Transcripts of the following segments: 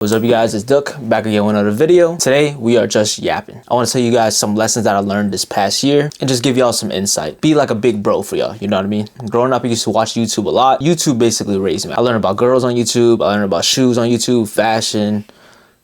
What's up, you guys? It's Duck back again with another video. Today we are just yapping. I want to tell you guys some lessons that I learned this past year and just give y'all some insight. Be like a big bro for y'all, you know what I mean? Growing up, I used to watch YouTube a lot. YouTube basically raised me. I learned about girls on YouTube. I learned about shoes on YouTube, fashion,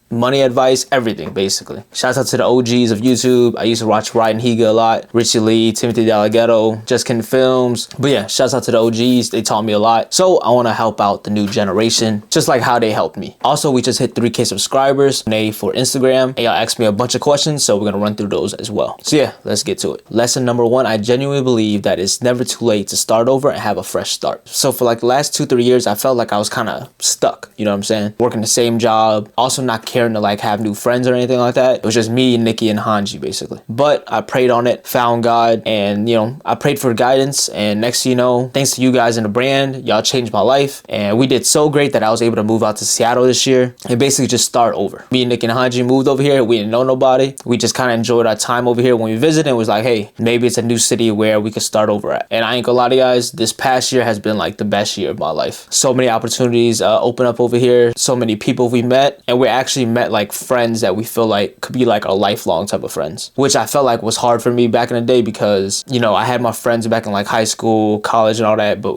money advice, everything basically. Shouts out to the OGs of YouTube. I used to watch Ryan Higa a lot, Richie Lee, Timothy Delgado, Just Kin Films. But yeah, shouts out to the OGs. They taught me a lot. So I want to help out the new generation, just like how they helped me. Also, we just hit 3K subscribers for Instagram. And y'all asked me a bunch of questions, so we're gonna run through those as well. So yeah, let's get to it. Lesson number one, I genuinely believe that it's never too late to start over and have a fresh start. So for like the last 2-3 years, I felt like I was kind of stuck, you know what I'm saying? Working the same job, also not caring to like have new friends or anything like that. It was just me, Nikki, and Hanji basically. But I prayed on it, found God, and I prayed for guidance. And next thing you know, thanks to you guys in the brand, y'all changed my life. And we did so great that I was able to move out to Seattle this year and basically just start over. Me and Nikki and Hanji moved over here. We didn't know nobody. We just kind of enjoyed our time over here when we visited and was like, hey, maybe it's a new city where we could start over at. And I ain't gonna lie to you guys, this past year has been like the best year of my life. So many opportunities open up over here. So many people we met, and we actually met like friends that we feel like could be like our lifelong type of friends, which I felt like was hard for me back in the day because, I had my friends back in like high school, college and all that, but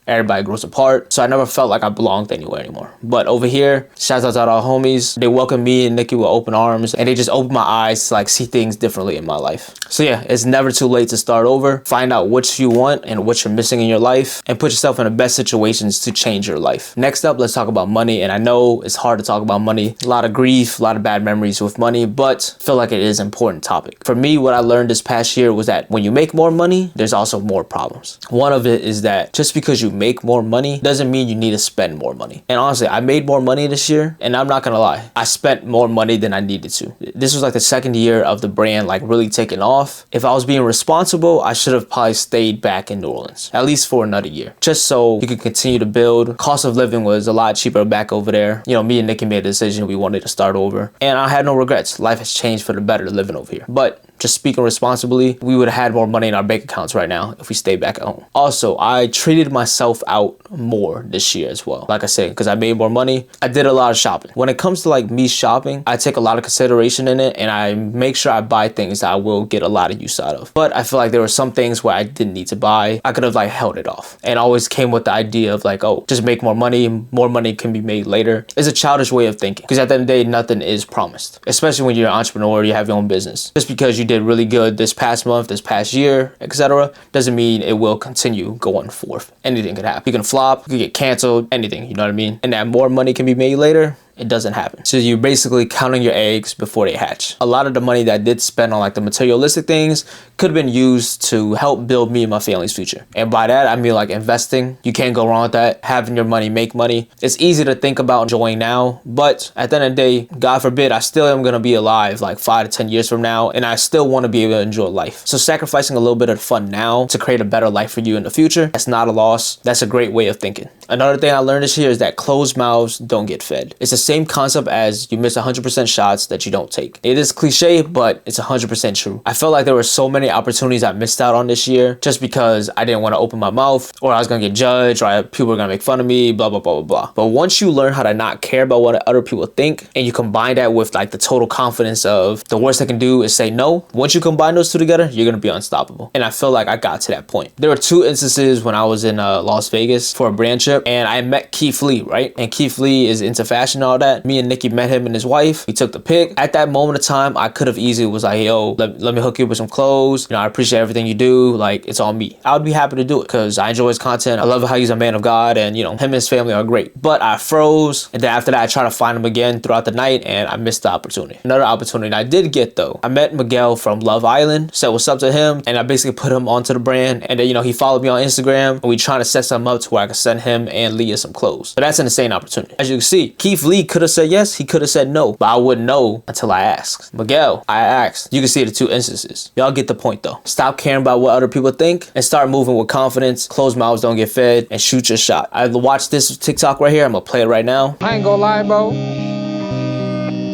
everybody grows apart. So I never felt like I belonged anywhere anymore. But over here, shout out to all our homies. They welcomed me and Nikki with open arms, and they just opened my eyes to like see things differently in my life. So yeah, it's never too late to start over. Find out what you want and what you're missing in your life and put yourself in the best situations to change your life. Next up, let's talk about money. And I know it's hard to talk about money. A lot of grief, a lot of bad memories with money, but I feel like it is an important topic. For me, what I learned this past year was that when you make more money, there's also more problems. One of it is that just because you make more money doesn't mean you need to spend more money. And honestly, I made more money this year, and I'm not gonna lie, I spent more money than I needed to. This was like the second year of the brand like really taking off. If I was being responsible, I should have probably stayed back in New Orleans, at least for another year, just so you could continue to build. Cost of living was a lot cheaper back over there. Me and Nikki made a decision we wanted to start over, and I had no regrets. Life has changed for the better living over here. But just speaking responsibly, we would have had more money in our bank accounts right now if we stayed back at home. Also, I treated myself out more this year as well. Like I said, because I made more money, I did a lot of shopping. When it comes to like me shopping, I take a lot of consideration in it, and I make sure I buy things that I will get a lot of use out of. But I feel like there were some things where I didn't need to buy. I could have like held it off, and always came with the idea of like, oh, just make more money can be made later. It's a childish way of thinking, because at the end of the day, nothing is promised, especially when you're an entrepreneur, you have your own business. Just because you did really good this past month, this past year, etc., doesn't mean it will continue going forth. Anything could happen. You can flop, you can get canceled, anything, you know what I mean? And that more money can be made later, it doesn't happen. So you're basically counting your eggs before they hatch. A lot of the money that I did spend on like the materialistic things could have been used to help build me and my family's future. And by that, I mean like investing. You can't go wrong with that. Having your money make money. It's easy to think about enjoying now, but at the end of the day, God forbid, I still am gonna be alive like 5 to 10 years from now, and I still wanna be able to enjoy life. So sacrificing a little bit of fun now to create a better life for you in the future, that's not a loss. That's a great way of thinking. Another thing I learned this year is that closed mouths don't get fed. It's the same concept as you miss 100% shots that you don't take. It is cliche, but it's 100% true. I felt like there were so many opportunities I missed out on this year just because I didn't want to open my mouth, or I was gonna get judged, or people were gonna make fun of me, blah, blah, blah, blah, blah. But once you learn how to not care about what other people think, and you combine that with like the total confidence of the worst I can do is say no, once you combine those two together, you're gonna be unstoppable. And I feel like I got to that point. There were 2 instances when I was in Las Vegas for a brand trip, and I met Keith Lee, right? And Keith Lee is into fashion and all that. Me and Nikki met him and his wife. We took the pic. At that moment of time, I could have easily was like, yo, let me hook you up with some clothes. I appreciate everything you do. Like, it's on me. I would be happy to do it because I enjoy his content. I love how he's a man of God, and him and his family are great. But I froze, and then after that, I tried to find him again throughout the night, and I missed the opportunity. Another opportunity I did get though, I met Miguel from Love Island, said what's up to him, and I basically put him onto the brand. And then he followed me on Instagram, and we trying to set something up to where I could send him and Leah some clothes. But that's an insane opportunity. As you can see, Keith Lee could have said yes, he could have said no, but I wouldn't know until I asked. Miguel, I asked. You can see the 2 instances. Y'all get the point though. Stop caring about what other people think and start moving with confidence. Closed mouths don't get fed, and shoot your shot. I watched this TikTok right here. I'm gonna play it right now. I ain't gonna lie, bro.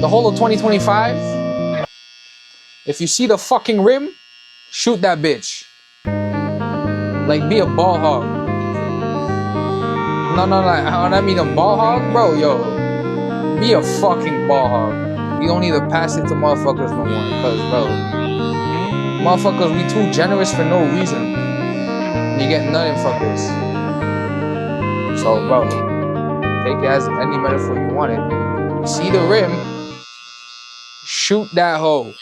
The whole of 2025, if you see the fucking rim, shoot that bitch. Like, be a ball hog. No, I mean a ball hog, bro, yo. Be a fucking ball hog. You don't need to pass it to motherfuckers no more. Cause bro, motherfuckers, we too generous for no reason. You get nothing from this. So bro, take it as any metaphor you want it. You see the rim, shoot that hoe.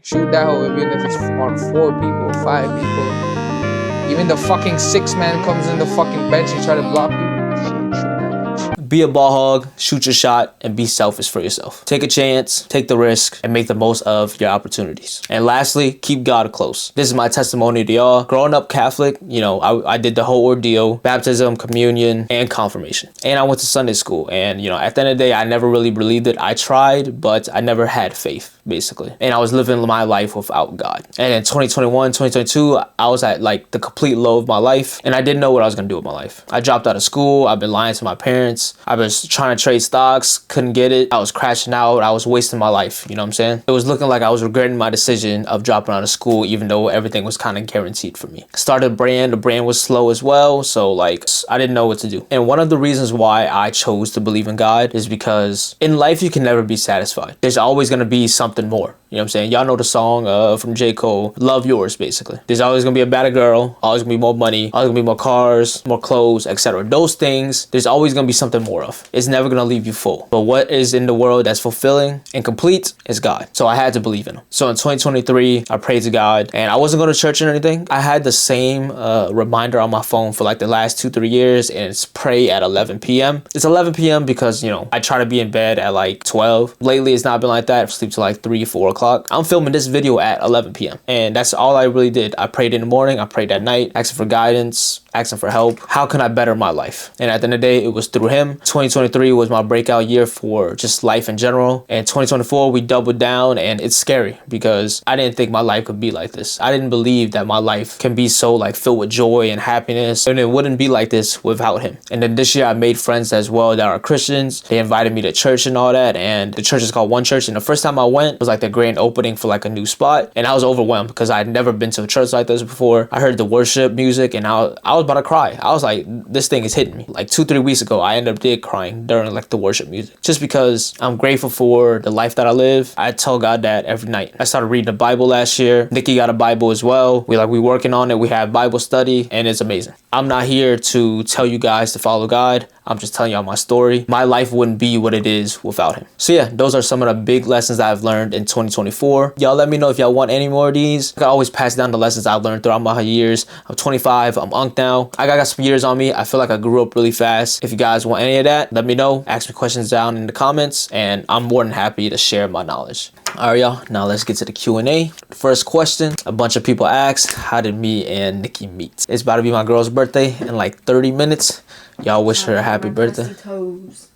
Shoot that hoe, even if it's on 4 people, 5 people. Even the fucking 6 man comes in the fucking bench and try to block you. Shoot that bitch. Be a ball hog, shoot your shot, and be selfish for yourself. Take a chance, take the risk, and make the most of your opportunities. And lastly, keep God close. This is my testimony to y'all. Growing up Catholic, you know, I did the whole ordeal, baptism, communion, and confirmation. And I went to Sunday school. And, you know, at the end of the day, I never really believed it. I tried, but I never had faith, basically. And I was living my life without God. And in 2021, 2022, I was at like the complete low of my life. And I didn't know what I was going to do with my life. I dropped out of school. I've been lying to my parents. I was trying to trade stocks, couldn't get it. I was crashing out. I was wasting my life. You know what I'm saying? It was looking like I was regretting my decision of dropping out of school, even though everything was kind of guaranteed for me. Started a brand. The brand was slow as well. So like, I didn't know what to do. And one of the reasons why I chose to believe in God is because in life, you can never be satisfied. There's always going to be something more. You know what I'm saying? Y'all know the song from J. Cole, Love Yours, basically. There's always going to be a better girl, always going to be more money, always going to be more cars, more clothes, etc. Those things, there's always going to be something more of. It's never going to leave you full. But what is in the world that's fulfilling and complete is God. So I had to believe in him. So in 2023, I prayed to God and I wasn't going to church or anything. I had the same reminder on my phone for like the last 2-3 years, and it's pray at 11 p.m. It's 11 p.m. because, you know, I try to be in bed at like 12. Lately, it's not been like that. I sleep till like 3-4 o'clock. I'm filming this video at 11 p.m. and that's all I really did. I prayed in the morning, I prayed at night, asking for guidance, asking for help. How can I better my life? And at the end of the day, it was through him. 2023 was my breakout year for just life in general. And 2024, we doubled down, and it's scary because I didn't think my life could be like this. I didn't believe that my life can be so like filled with joy and happiness, and it wouldn't be like this without him. And then this year I made friends as well that are Christians. They invited me to church and all that, and the church is called One Church. And the first time I went was like the grand opening for like a new spot, and I was overwhelmed because I had never been to a church like this before. I heard the worship music and I was about to cry. I was like, this thing is hitting me. Like 2-3 weeks ago, I ended up crying during like the worship music, just because I'm grateful for the life that I live. I tell God that every night. I started reading the Bible last year. Nikki got a Bible as well. We working on it. We have Bible study, and it's amazing. I'm not here to tell you guys to follow God. I'm just telling y'all my story. My life wouldn't be what it is without him. So yeah, those are some of the big lessons that I've learned in 2024. Y'all let me know if y'all want any more of these. I can always pass down the lessons I've learned throughout my years. I'm 25, I'm unk now. I got some years on me. I feel like I grew up really fast. If you guys want any of that, let me know. Ask me questions down in the comments, and I'm more than happy to share my knowledge. All right, y'all. Now let's get to the Q&A. First question, a bunch of people asked, how did me and Nikki meet? It's about to be my girl's birthday in like 30 minutes. Y'all wish her a happy birthday. Toes.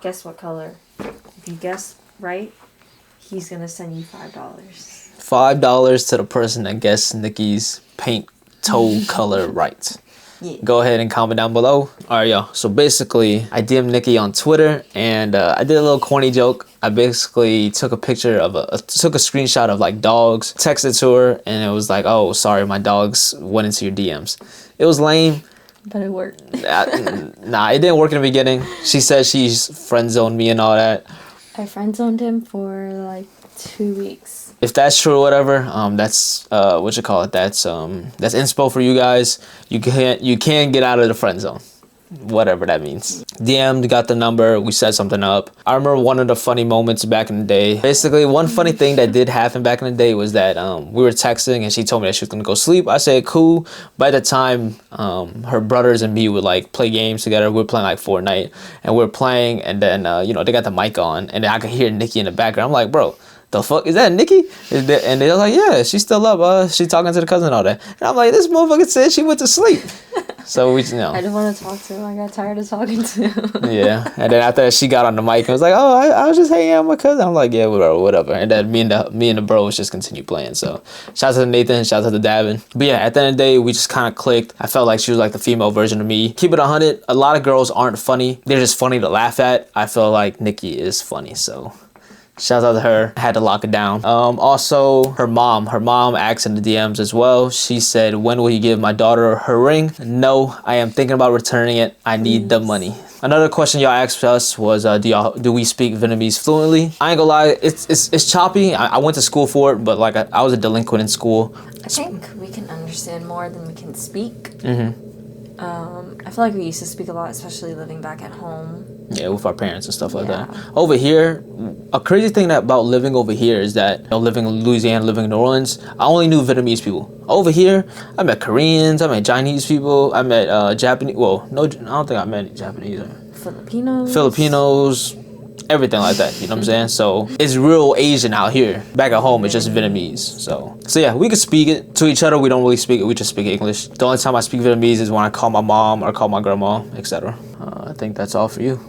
Guess what color? If you guess right, he's gonna send you $5. $5 to the person that guessed Nikki's paint toe color right. Yeah. Go ahead and comment down below. All right, y'all. So basically, I DM'd Nikki on Twitter, and I did a little corny joke. I basically took a picture of took a screenshot of like dogs, texted to her, and it was like, oh, sorry, my dogs went into your DMs. It was lame. But it worked. Nah, it didn't work in the beginning. She said she's friend zoned me and all that. I friend zoned him for like 2 weeks. If that's true or whatever, that's what you call it. That's inspo for you guys. You can get out of the friend zone, whatever that means. DM'd, got the number, we set something up. I remember one of the funny moments back in the day. Basically, one funny thing that did happen back in the day was that we were texting and she told me that she was gonna go sleep. I said cool. By the time her brothers and me would like play games together, we were playing like Fortnite, and we were playing, and then you know, they got the mic on, and then I could hear Nikki in the background. I'm like, bro, the fuck is that, Nikki? And they were like, yeah, she's still up. She talking to the cousin and all that. And I'm like, this motherfucker said she went to sleep. So we, you know. I didn't want to talk to him. I got tired of talking to him. Yeah. And then after that, she got on the mic and was like, oh, I was just hanging out with my cousin. I'm like, yeah, whatever. And then me and the bros just continue playing. So shout out to Nathan, shout out to Davin. But yeah, at the end of the day, we just kind of clicked. I felt like she was like the female version of me. Keep it 100. A lot of girls aren't funny. They're just funny to laugh at. I feel like Nikki is funny. So shout out to her. I had to lock it down. Also, her mom asked in the DMs as well. She said, when will you give my daughter her ring? No, I am thinking about returning it. I need the money. Another question y'all asked us was, do we speak Vietnamese fluently? I ain't gonna lie, it's choppy. I went to school for it, but like I was a delinquent in school. I think we can understand more than we can speak. I feel like we used to speak a lot, especially living back at home. Yeah, with our parents and stuff like that. Over here, a crazy thing about living over here is that, you know, living in Louisiana, living in New Orleans, I only knew Vietnamese people. Over here, I met Koreans, I met Chinese people, I met Japanese. Well, no, I don't think I met any Japanese. Filipinos, everything like that. You know what I'm saying? So it's real Asian out here. Back at home, it's just Vietnamese. So yeah, we can speak it to each other. We don't really speak it. We just speak English. The only time I speak Vietnamese is when I call my mom or call my grandma, etc. I think that's all for you.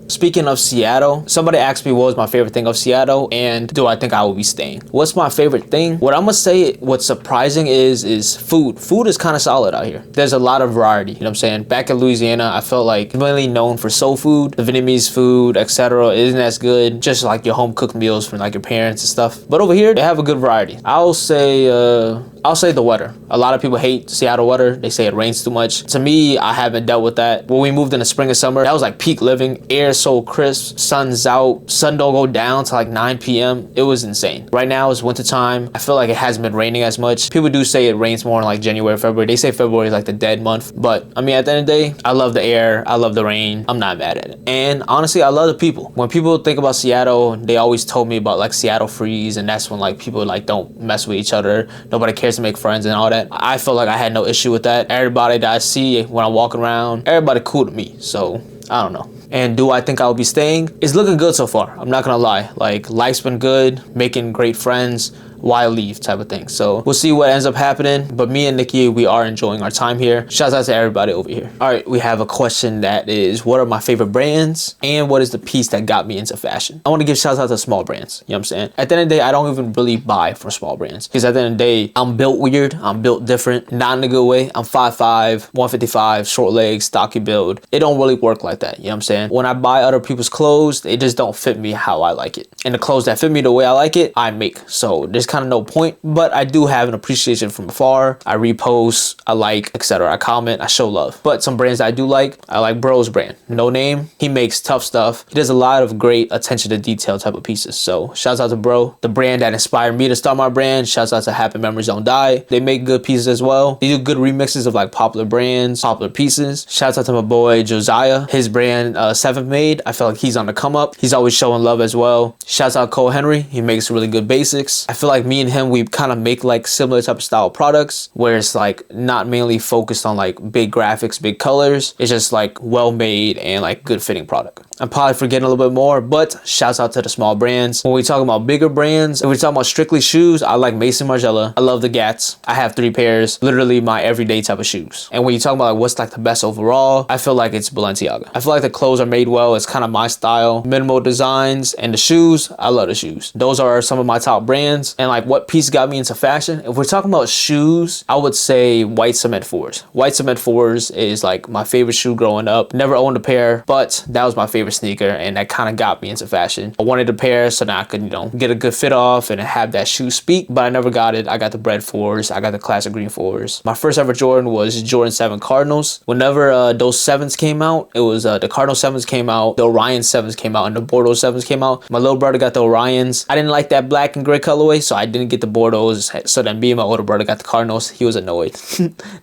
Speaking of Seattle, somebody asked me what was my favorite thing of Seattle and do I think I will be staying. What's my favorite thing? What I'm gonna say, what's surprising is food. Food is kind of solid out here. There's a lot of variety, you know what I'm saying? Back in Louisiana, I felt like mainly known for soul food, the Vietnamese food, etc. isn't as good, just like your home cooked meals from like your parents and stuff. But over here, they have a good variety. I'll say the weather. A lot of people hate Seattle weather. They say it rains too much. To me, I haven't dealt with that. When we moved in the spring and summer, that was like peak living. Air so crisp, sun's out, sun don't go down till like 9 p.m. It was insane. Right now it's winter time. I feel like it hasn't been raining as much. People do say it rains more in like January, February. They say February is like the dead month. But I mean, at the end of the day, I love the air. I love the rain. I'm not mad at it. And honestly, I love the people. When people think about Seattle, they always told me about like Seattle freeze, and that's when like people like don't mess with each other. Nobody cares to make friends and all that. I feel like I had no issue with that. Everybody that I see when I'm walking around, everybody cool to me. So I don't know. And do I think I'll be staying? It's looking good so far. I'm not gonna lie. Like, life's been good, making great friends. Why leave type of thing. So we'll see what ends up happening. But me and Nikki, we are enjoying our time here. Shouts out to everybody over here. All right, we have a question that is, what are my favorite brands? And what is the piece that got me into fashion? I want to give shouts out to small brands. You know what I'm saying? At the end of the day, I don't even really buy from small brands. Because at the end of the day, I'm built weird. I'm built different. Not in a good way. I'm 5'5", 155, short legs, stocky build. It don't really work like that. You know what I'm saying? When I buy other people's clothes, they just don't fit me how I like it. And the clothes that fit me the way I like it, I make. So there's kind of no point, but I do have an appreciation from afar. I repost, I like, etc. I comment, I show love. But some brands that I do like, I like Bro's brand. No name. He makes tough stuff. He does a lot of great attention to detail type of pieces. So shouts out to Bro, the brand that inspired me to start my brand. Shouts out to Happy Memories Don't Die. They make good pieces as well. They do good remixes of like popular brands, popular pieces. Shouts out to my boy Josiah. His brand, Seventh Made. I feel like he's on the come up. He's always showing love as well. Shouts out Cole Henry. He makes really good basics. I feel like me and him, we kind of make like similar type of style products where it's like not mainly focused on like big graphics, big colors. It's just like well made and like good fitting product. I'm probably forgetting a little bit more, but shouts out to the small brands. When we talk about bigger brands, if we're talking about strictly shoes, I like Mason Margiela. I love the Gats. I have 3 pairs, literally my everyday type of shoes. And when you talk about like what's like the best overall, I feel like it's Balenciaga. I feel like the clothes are made well. It's kind of my style, minimal designs, and the shoes, I love the shoes. Those are some of my top brands. And like what piece got me into fashion? If we're talking about shoes, I would say White Cement 4s. White Cement 4s is like my favorite shoe growing up. Never owned a pair, but that was my favorite sneaker, and that kind of got me into fashion. I wanted a pair so that I could, you know, get a good fit off and have that shoe speak, but I never got it. I got the Bread 4s. I got the classic green 4s. My first ever Jordan was Jordan 7 Cardinals. Whenever those 7s came out, it was the Cardinal 7s came out, the Orion 7s came out, and the Bordeaux 7s came out. My little brother got the Orions. I didn't like that black and gray colorway, so I didn't get the Bordeaux. So then me and my older brother got the Cardinals. He was annoyed.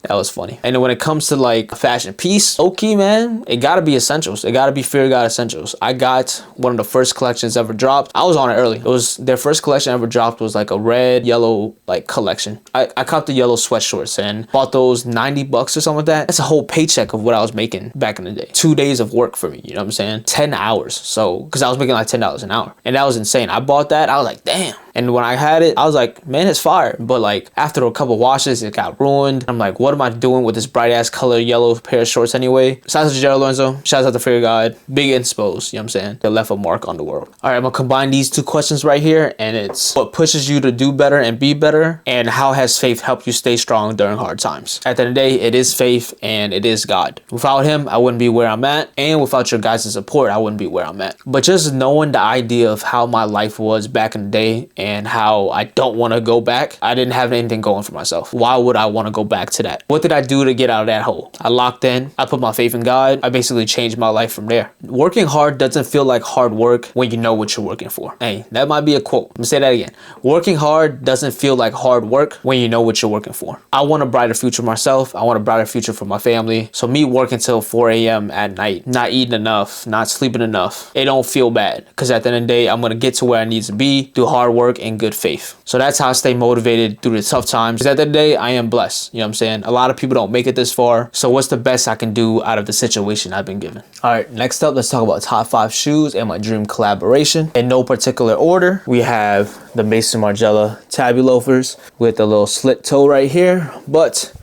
That was funny. And then when it comes to like a fashion piece, okay, man, it gotta be essentials. It gotta be Fear God essentials. I got one of the first collections ever dropped. I was on it early. It was their first collection ever dropped was like a red, yellow like collection. I copped the yellow sweatshorts and bought those $90 or something like that. That's a whole paycheck of what I was making back in the day. 2 days of work for me, you know what I'm saying? 10 hours. So, because I was making like $10 an hour. And that was insane. I bought that. I was like, damn. And when I had it, I was like, man, it's fire. But like after a couple washes, it got ruined. I'm like, what am I doing with this bright ass color yellow pair of shorts anyway? Shout out to Gerald Lorenzo. Shout out to Fear God. Big inspos, you know what I'm saying? They left a mark on the world. All right, I'm gonna combine these 2 questions right here. And it's what pushes you to do better and be better? And how has faith helped you stay strong during hard times? At the end of the day, it is faith and it is God. Without him, I wouldn't be where I'm at. And without your guys' support, I wouldn't be where I'm at. But just knowing the idea of how my life was back in the day and how I don't want to go back, I didn't have anything going for myself. Why would I want to go back to that? What did I do to get out of that hole? I locked in. I put my faith in God. I basically changed my life from there. Working hard doesn't feel like hard work when you know what you're working for. Hey, that might be a quote. Let me say that again. Working hard doesn't feel like hard work when you know what you're working for. I want a brighter future for myself. I want a brighter future for my family. So me working till 4 a.m. at night, not eating enough, not sleeping enough, it don't feel bad. Because at the end of the day, I'm going to get to where I need to be, do hard work and good faith. So that's how I stay motivated through the tough times. Because at the end of the day, I am blessed. You know what I'm saying? A lot of people don't make it this far. So what's the best I can do out of the situation I've been given? All right, next up, let's talk about top 5 shoes and my dream collaboration. In no particular order, we have the Mason Margiela Tabby loafers with a little slit toe right here, but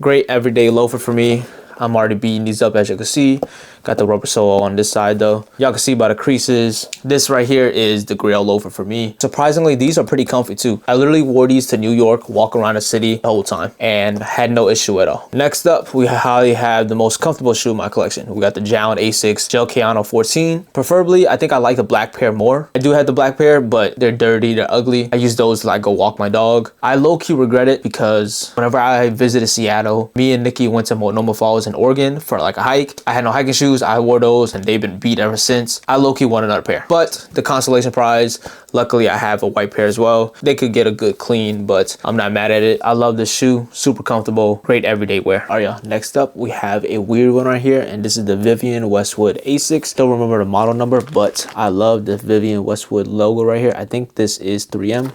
great everyday loafer for me. I'm already beating these up, as you can see. Got the rubber sole on this side though. Y'all can see by the creases. This right here is the Grail loafer for me. Surprisingly, these are pretty comfy too. I literally wore these to New York, walk around the city the whole time, and had no issue at all. Next up, we highly have the most comfortable shoe in my collection. We got the Jown Asics Gel Keanu 14. Preferably, I think I like the black pair more. I do have the black pair, but they're dirty, they're ugly. I use those to like go walk my dog. I low-key regret it because whenever I visited Seattle, me and Nikki went to Multnomah Falls in Oregon for like a hike. I had no hiking shoes. I wore those and they've been beat ever since. I low-key want another pair. But the consolation prize, luckily I have a white pair as well. They could get a good clean, but I'm not mad at it. I love this shoe, super comfortable, great everyday wear. All right, y'all, next up we have a weird one right here, and this is the Vivienne Westwood Asics. Don't remember the model number, but I love the Vivienne Westwood logo right here. I think this is 3M,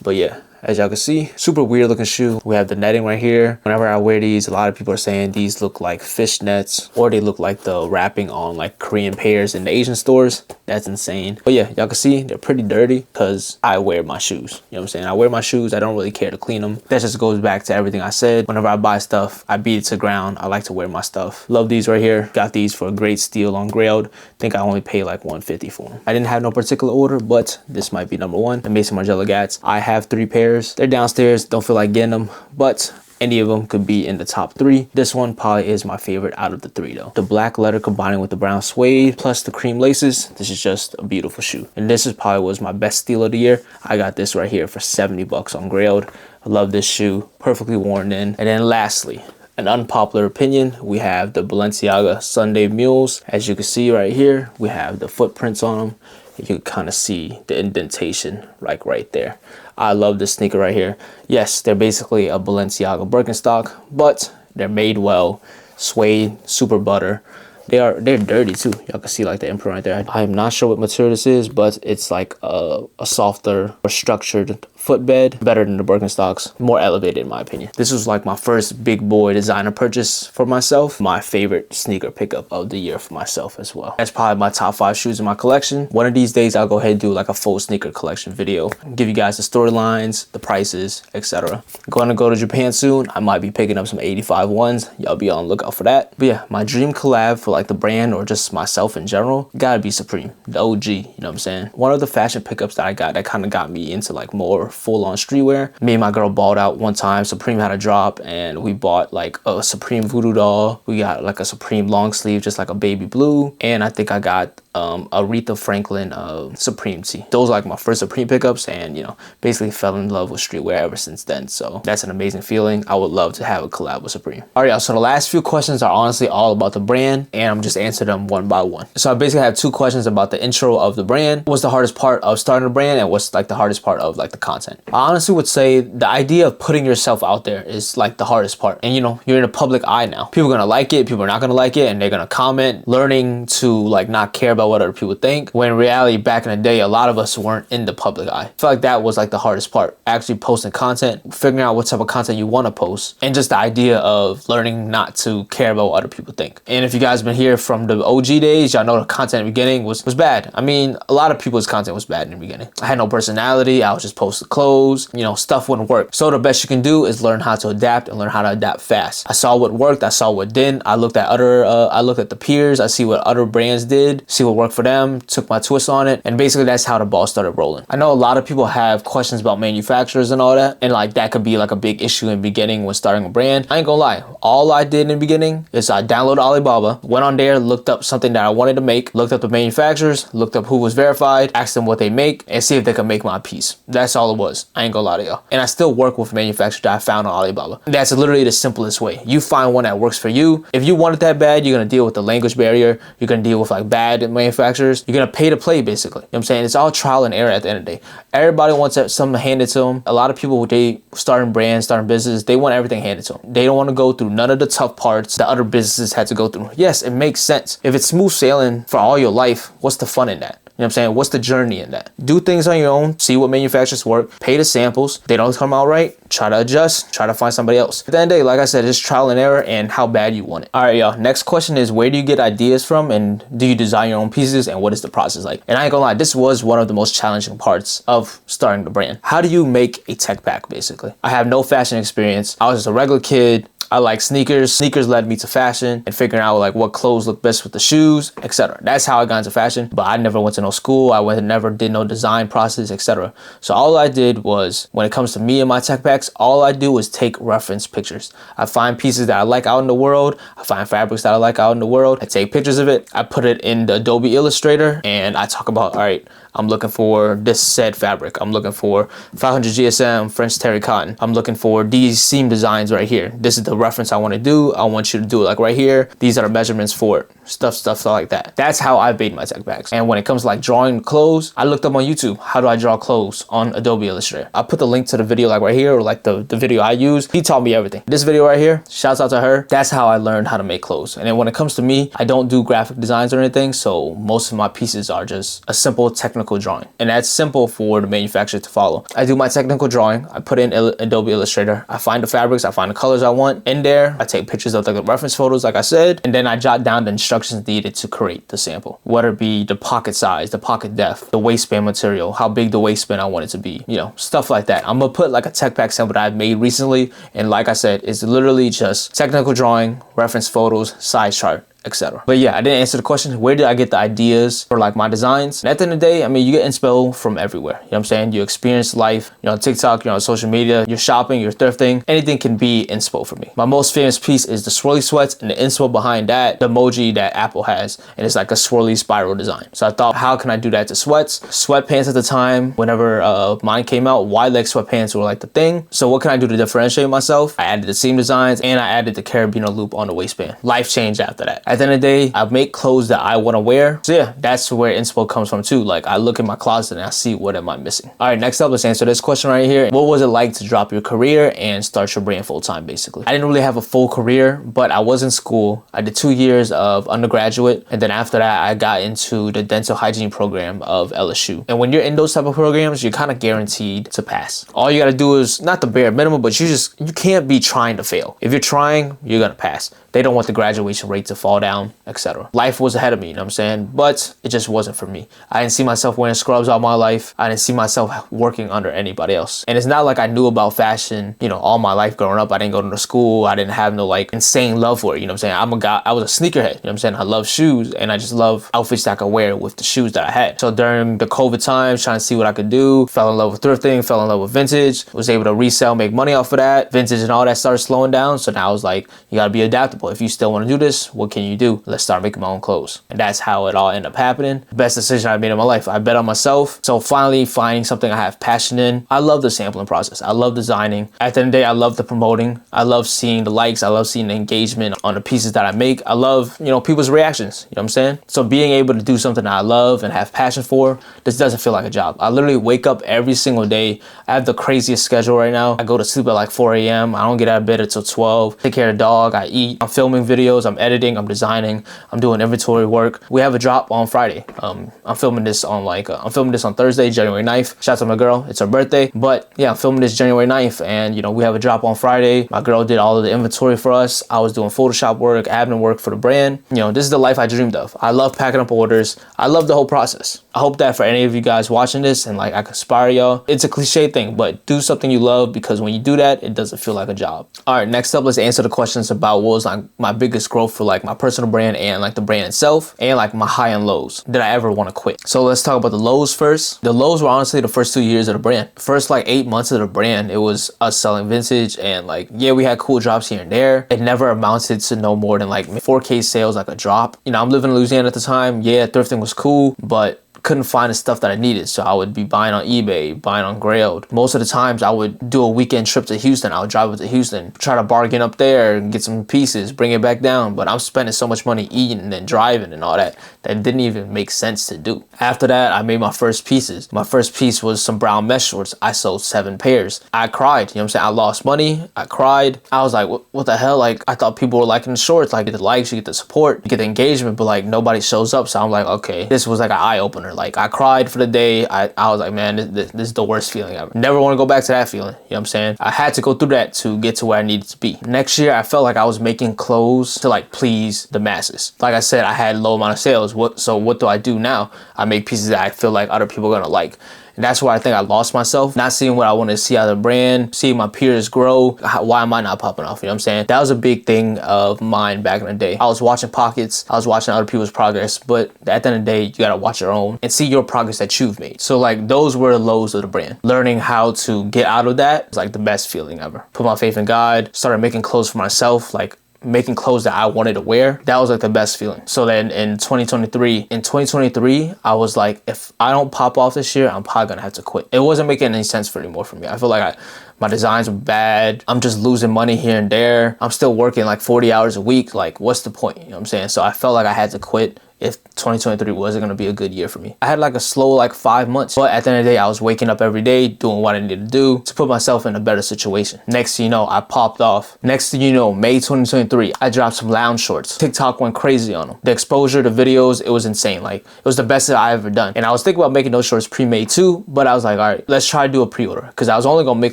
but yeah. As y'all can see, super weird looking shoe. We have the netting right here. Whenever I wear these, a lot of people are saying these look like fish nets, or they look like the wrapping on like Korean pears in the Asian stores. That's insane. But yeah, y'all can see they're pretty dirty because I wear my shoes. You know what I'm saying? I wear my shoes. I don't really care to clean them. That just goes back to everything I said. Whenever I buy stuff, I beat it to ground. I like to wear my stuff. Love these right here. Got these for a great steal on Grailed. Think I only paid like $150 for them. I didn't have no particular order, but this might be number 1. The Mason Margiela Gats. I have 3 pairs. They're downstairs, don't feel like getting them, but any of them could be in the top 3. This one probably is my favorite out of the 3 though. The black leather combining with the brown suede plus the cream laces. This is just a beautiful shoe. And this is probably was my best steal of the year. I got this right here for 70 bucks on Grailed. I love this shoe, perfectly worn in. And then lastly, an unpopular opinion, we have the Balenciaga Sunday Mules. As you can see right here, we have the footprints on them. You can kind of see the indentation like right there. I love this sneaker right here. Yes, they're basically a Balenciaga Birkenstock, but they're made well. Suede, super butter. They're dirty too. Y'all can see like the imprint right there. I am not sure what material this is, but it's like a softer or structured footbed, better than the Birkenstocks, more elevated in my opinion. This was like my first big boy designer purchase for myself. My favorite sneaker pickup of the year for myself as well. That's probably my top 5 shoes in my collection. One of these days I'll go ahead and do like a full sneaker collection video, give you guys the storylines, the prices, etc. Going to go to Japan soon. I might be picking up some 85 ones. Y'all be on the lookout for that. But yeah, my dream collab for like the brand or just myself in general gotta be Supreme, the OG. You know what I'm saying? One of the fashion pickups that I got that kind of got me into like more full-on streetwear. Me and my girl balled out one time. Supreme had a drop and we bought like a Supreme voodoo doll. We got like a Supreme long sleeve, just like a baby blue, and I think I got Aretha Franklin Supreme tee. Those are like my first Supreme pickups, and you know, basically fell in love with streetwear ever since then. So that's an amazing feeling. I would love to have a collab with Supreme. All right, y'all, so the last few questions are honestly all about the brand, and I'm just answering them one by one. So I basically have 2 questions about the intro of the brand. What's the hardest part of starting a brand, and what's like the hardest part of like the content? I honestly would say the idea of putting yourself out there is like the hardest part. And you know, you're in a public eye now. People are gonna like it, people are not gonna like it, and they're gonna comment. Learning to like not care about what other people think, when in reality back in the day a lot of us weren't in the public eye. I feel like that was like the hardest part, actually posting content, figuring out what type of content you want to post, and just the idea of learning not to care about what other people think. And if you guys been here from the OG days, y'all know the content in the beginning was bad. I mean, a lot of people's content was bad in the beginning. I had no personality. I was just posting clothes, you know, stuff wouldn't work. So the best you can do is learn how to adapt and learn how to adapt fast. I saw what worked, I saw what didn't. I looked at the peers, I see what other brands did, see what worked for them, took my twist on it, and basically that's how the ball started rolling. I know a lot of people have questions about manufacturers and all that, and like that could be like a big issue in the beginning when starting a brand. I ain't gonna lie, all I did in the beginning is I downloaded Alibaba, went on there, looked up something that I wanted to make, looked up the manufacturers, looked up who was verified, asked them what they make, and see if they could make my piece. That's all it was. I ain't gonna lie to y'all. And I still work with manufacturers that I found on Alibaba. That's literally the simplest way. You find one that works for you. If you want it that bad, you're gonna deal with the language barrier. You're gonna deal with like bad manufacturers. You're gonna pay to play, basically. You know what I'm saying? It's all trial and error at the end of the day. Everybody wants something handed to them. A lot of people, they starting brands, starting business, they want everything handed to them. They don't want to go through none of the tough parts that other businesses had to go through. Yes, it makes sense. If it's smooth sailing for all your life, what's the fun in that? You know what I'm saying? What's the journey in that? Do things on your own, see what manufacturers work, pay the samples. They don't come out right, try to adjust, try to find somebody else. At the end of the day, like I said, it's trial and error and how bad you want it. All right, y'all. Next question is, where do you get ideas from, and do you design your own pieces, and what is the process like? And I ain't gonna lie, this was one of the most challenging parts of starting the brand. How do you make a tech pack, basically? I have no fashion experience. I was just a regular kid. I like sneakers. Sneakers led me to fashion and figuring out like what clothes look best with the shoes, etc. That's how I got into fashion, but I never went to no school. I never did no design process, etc. So all I did was, when it comes to me and my tech packs, all I do is take reference pictures. I find pieces that I like out in the world. I find fabrics that I like out in the world. I take pictures of it. I put it in the Adobe Illustrator and I talk about, all right, I'm looking for this said fabric. I'm looking for 500 GSM French terry cotton. I'm looking for these seam designs right here. This is the reference I want to do. I want you to do it like right here. These are the measurements for it. Stuff like that. That's how I made my tech packs. And when it comes to like drawing clothes, I looked up on YouTube, how do I draw clothes on Adobe Illustrator? I put the link to the video like right here, or like the video I use. He taught me everything. This video right here, shouts out to her. That's how I learned how to make clothes. And then when it comes to me, I don't do graphic designs or anything. So most of my pieces are just a simple technical drawing. And that's simple for the manufacturer to follow. I do my technical drawing. I put in Adobe Illustrator. I find the fabrics. I find the colors I want in there. I take pictures of the reference photos, like I said, and then I jot down the instructions needed to create the sample, whether it be the pocket size, the pocket depth, the waistband material, how big the waistband I want it to be, you know, stuff like that. I'm gonna put like a tech pack sample that I've made recently, and like I said, it's literally just technical drawing, reference photos, size chart, etc. But yeah, I didn't answer the question, where did I get the ideas for like my designs? And at the end of the day, I mean, you get inspo from everywhere. You know what I'm saying? You experience life, you're on TikTok, you're on social media, you're shopping, you're thrifting. Anything can be inspo for me. My most famous piece is the swirly sweats, and the inspo behind that, the emoji that Apple has, and it's like a swirly spiral design. So I thought, how can I do that to sweats? Sweatpants at the time, whenever mine came out, wide leg sweatpants were like the thing. So what can I do to differentiate myself? I added the seam designs, and I added the carabiner loop on the waistband. Life changed after that. At the end of the day, I make clothes that I want to wear. So yeah, that's where inspo comes from too. Like I look in my closet and I see what am I missing. All right, next up, let's answer this question right here. What was it like to drop your career and start your brand full time, basically? I didn't really have a full career, but I was in school. I did 2 years of undergraduate, and then after that, I got into the dental hygiene program of LSU. And when you're in those type of programs, you're kind of guaranteed to pass. All you got to do is not the bare minimum, but you can't be trying to fail. If you're trying, you're gonna pass. They don't want the graduation rate to fall down, etc. Life was ahead of me, you know what I'm saying? But it just wasn't for me. I didn't see myself wearing scrubs all my life. I didn't see myself working under anybody else. And it's not like I knew about fashion, you know, all my life growing up. I didn't go to school. I didn't have no like insane love for it, you know what I'm saying? I was a sneakerhead, you know what I'm saying? I love shoes, and I just love outfits that I could wear with the shoes that I had. So during the COVID times, trying to see what I could do, fell in love with thrifting, fell in love with vintage, was able to resell, make money off of that. Vintage and all that started slowing down. So now I was like, you gotta be adaptable. If you still want to do this, what can you do? Let's start making my own clothes. And that's how it all ended up happening. Best decision I made in my life. I bet on myself. So finally finding something I have passion in. I love the sampling process. I love designing. At the end of the day, I love the promoting. I love seeing the likes. I love seeing the engagement on the pieces that I make. I love, you know, people's reactions. You know what I'm saying? So being able to do something that I love and have passion for, this doesn't feel like a job. I literally wake up every single day. I have the craziest schedule right now. I go to sleep at like 4 a.m. I don't get out of bed until 12. Take care of the dog. I eat. I'm filming videos. I'm editing. I'm designing. I'm doing inventory work. We have a drop on Friday. I'm filming this on Thursday, January 9th. Shout out to my girl. It's her birthday. But yeah, I'm filming this January 9th, and you know, we have a drop on Friday. My girl did all of the inventory for us. I was doing Photoshop work, admin work for the brand. You know, this is the life I dreamed of. I love packing up orders. I love the whole process. I hope that for any of you guys watching this and like I can inspire y'all. It's a cliche thing, but do something you love, because when you do that, it doesn't feel like a job. All right, next up, let's answer the questions about what was like my biggest growth for like my personal brand and like the brand itself, and like my high and lows. Did I ever want to quit? So let's talk about the lows first. The lows were honestly the first 2 years of the brand. First like 8 months of the brand, it was us selling vintage, and like, yeah, we had cool drops here and there. It never amounted to no more than like 4K sales, like a drop. You know, I'm living in Louisiana at the time. Yeah, thrifting was cool, but couldn't find the stuff that I needed. So I would be buying on eBay, buying on Grailed. Most of the times I would do a weekend trip to Houston. I would drive up to Houston, try to bargain up there and get some pieces, bring it back down. But I'm spending so much money eating and then driving and all that, that didn't even make sense to do. After that, I made my first pieces. My first piece was some brown mesh shorts. I sold 7 pairs. I cried, you know what I'm saying? I lost money. I cried. I was like, what the hell? Like, I thought people were liking the shorts. Like, you get the likes, you get the support, you get the engagement, but like nobody shows up. So I'm like, okay, this was like an eye opener. Like, I cried for the day. I was like, man, this is the worst feeling ever. Never want to go back to that feeling. You know what I'm saying? I had to go through that to get to where I needed to be. Next year, I felt like I was making clothes to like please the masses. Like I said, I had low amount of sales. So what do I do now? I make pieces that I feel like other people are gonna like. And that's where I think I lost myself. Not seeing what I want to see out of the brand, seeing my peers grow. Why am I not popping off? You know what I'm saying? That was a big thing of mine back in the day. I was watching pockets. I was watching other people's progress. But at the end of the day, you got to watch your own and see your progress that you've made. So like those were the lows of the brand. Learning how to get out of that was like the best feeling ever. Put my faith in God. Started making clothes for myself. Like making clothes that I wanted to wear. That was like the best feeling. So then in 2023, I was like, if I don't pop off this year, I'm probably gonna have to quit. It wasn't making any sense anymore for me. I feel like my designs were bad. I'm just losing money here and there. I'm still working like 40 hours a week. Like, what's the point? You know what I'm saying? So I felt like I had to quit if 2023 wasn't gonna be a good year for me. I had like a slow like 5 months, but at the end of the day, I was waking up every day doing what I needed to do to put myself in a better situation. Next thing you know, I popped off. Next thing you know, May 2023, I dropped some lounge shorts. TikTok went crazy on them. The exposure to videos, it was insane. Like, it was the best that I ever done. And I was thinking about making those shorts pre-made too, but I was like, all right, let's try to do a pre-order, because I was only gonna make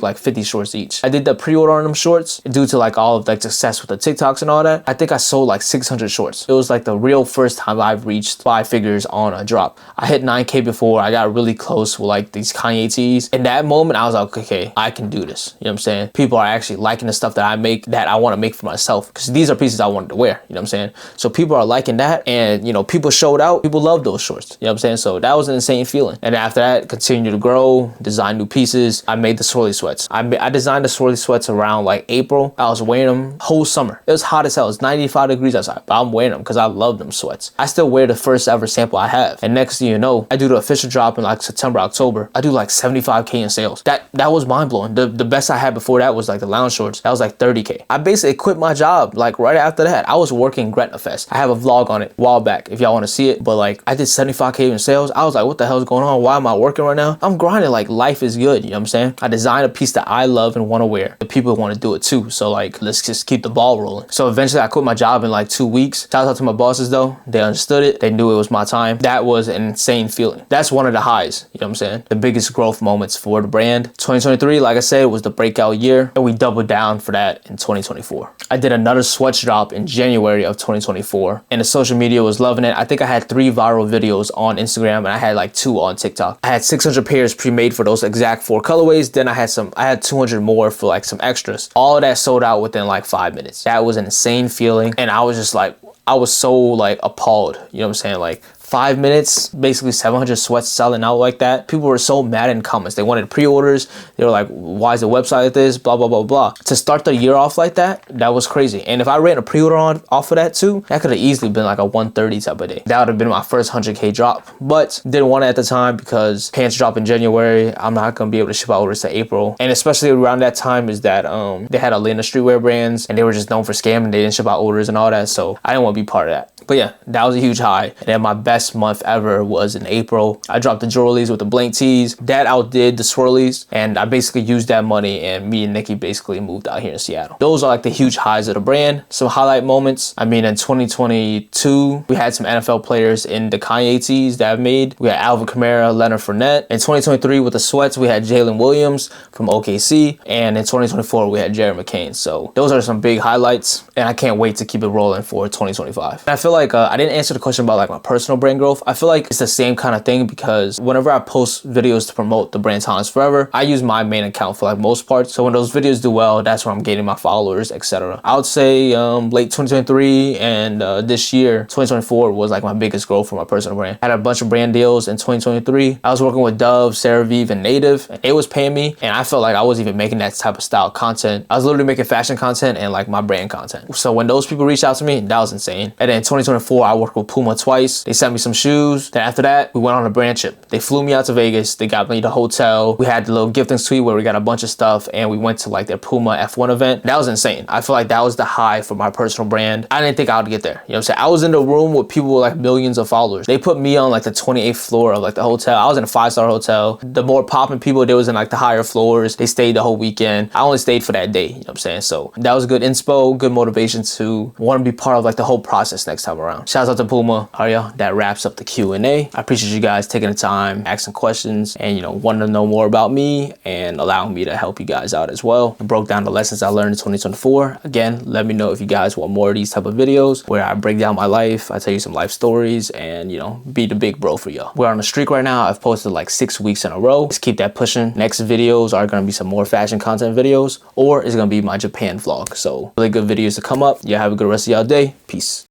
like 50 shorts each. I did the pre-order on them shorts due to like all of like success with the TikToks and all that. I think I sold like 600 shorts. It was like the real first time I've reached 5 figures on a drop. I hit 9K before. I got really close with like these Kanye tees. In that moment, I was like, okay, I can do this. You know what I'm saying? People are actually liking the stuff that I make, that I want to make for myself, because these are pieces I wanted to wear. You know what I'm saying? So people are liking that, and you know, people showed out. People love those shorts. You know what I'm saying? So that was an insane feeling. And after that, continued to grow, design new pieces. I made the swirly sweats. I designed the swirly sweats around like April. I was wearing them whole summer. It was hot as hell. It's 95 degrees outside, but I'm wearing them because I love them sweats. I still wear the first ever sample I have. And next thing you know, I do the official drop in like September, October. I do like 75K in sales. That was mind blowing. The best I had before that was like the lounge shorts. That was like 30K. I basically quit my job like right after that. I was working Gretna Fest. I have a vlog on it a while back if y'all want to see it. But like I did 75K in sales. I was like, what the hell is going on? Why am I working right now? I'm grinding. Like, life is good. You know what I'm saying? I designed a piece that I love and want to wear. The people want to do it too. So like, let's just keep the ball rolling. So eventually I quit my job in like 2 weeks. Shout out to my bosses though. They understood it. They knew it was my time. That was an insane feeling. That's one of the highs, you know what I'm saying? The biggest growth moments for the brand. 2023, like I said, was the breakout year, and we doubled down for that in 2024. I did another sweats drop in January of 2024, and the social media was loving it. I think I had 3 viral videos on Instagram, and I had like 2 on TikTok. I had 600 pairs pre-made for those exact 4 colorways. Then I had 200 more for like some extras. All of that sold out within like 5 minutes. That was an insane feeling, and I was just like, I was so like appalled, you know what I'm saying? Like, 5 minutes, basically 700 sweats selling out like that. People were so mad in comments. They wanted pre-orders. They were like, why is the website like this? Blah, blah, blah, blah. To start the year off like that, that was crazy. And if I ran a pre-order off of that too, that could have easily been like a 130 type of day. That would have been my first 100K drop. But didn't want it at the time because pants drop in January. I'm not going to be able to ship out orders to April. And especially around that time is that they had Atlanta streetwear brands, and they were just known for scamming. They didn't ship out orders and all that. So I didn't want to be part of that. But yeah, that was a huge high. And then my best month ever was in April. I dropped the jewelries with the blank tees. That outdid the swirlies. And I basically used that money, and me and Nikki basically moved out here in Seattle. Those are like the huge highs of the brand. Some highlight moments. I mean, in 2022, we had some NFL players in the Kanye tees that I've made. We had Alvin Kamara, Leonard Fournette. In 2023 with the sweats, we had Jalen Williams from OKC. And in 2024, we had Jared McCain. So those are some big highlights. And I can't wait to keep it rolling for 2025. And I feel like I didn't answer the question about like my personal brand brand growth, I feel like it's the same kind of thing, because whenever I post videos to promote the brand Tolerance Forever, I use my main account for like most parts. So when those videos do well, that's where I'm gaining my followers, etc. I would say late 2023 and this year, 2024, was like my biggest growth for my personal brand. I had a bunch of brand deals in 2023. I was working with Dove, CeraVe, and Native, and it was paying me, and I felt like I was even making that type of style content. I was literally making fashion content and like my brand content. So when those people reached out to me, that was insane. And then in 2024, I worked with Puma twice. They sent me some shoes. Then after that, we went on a brand trip. They flew me out to Vegas. They got me the hotel. We had the little gifting suite where we got a bunch of stuff, and we went to like their Puma F1 event. That was insane. I feel like that was the high for my personal brand. I didn't think I would get there. You know what I'm saying? I was in the room with people with like millions of followers. They put me on like the 28th floor of like the hotel. I was in a 5-star hotel. The more popping people, they was in like the higher floors. They stayed the whole weekend. I only stayed for that day. You know what I'm saying? So that was good inspo, good motivation to want to be part of like the whole process next time around. Shouts out to Puma. All right, y'all, that wraps up the Q&A. I appreciate you guys taking the time, asking questions, and you know, wanting to know more about me and allowing me to help you guys out as well. I broke down the lessons I learned in 2024. Again, let me know if you guys want more of these type of videos where I break down my life, I tell you some life stories, and you know, be the big bro for y'all. We're on a streak right now. I've posted like 6 weeks in a row. Let's keep that pushing. Next videos are gonna be some more fashion content videos, or it's gonna be my Japan vlog. So really good videos to come up. Y'all have a good rest of y'all day. Peace.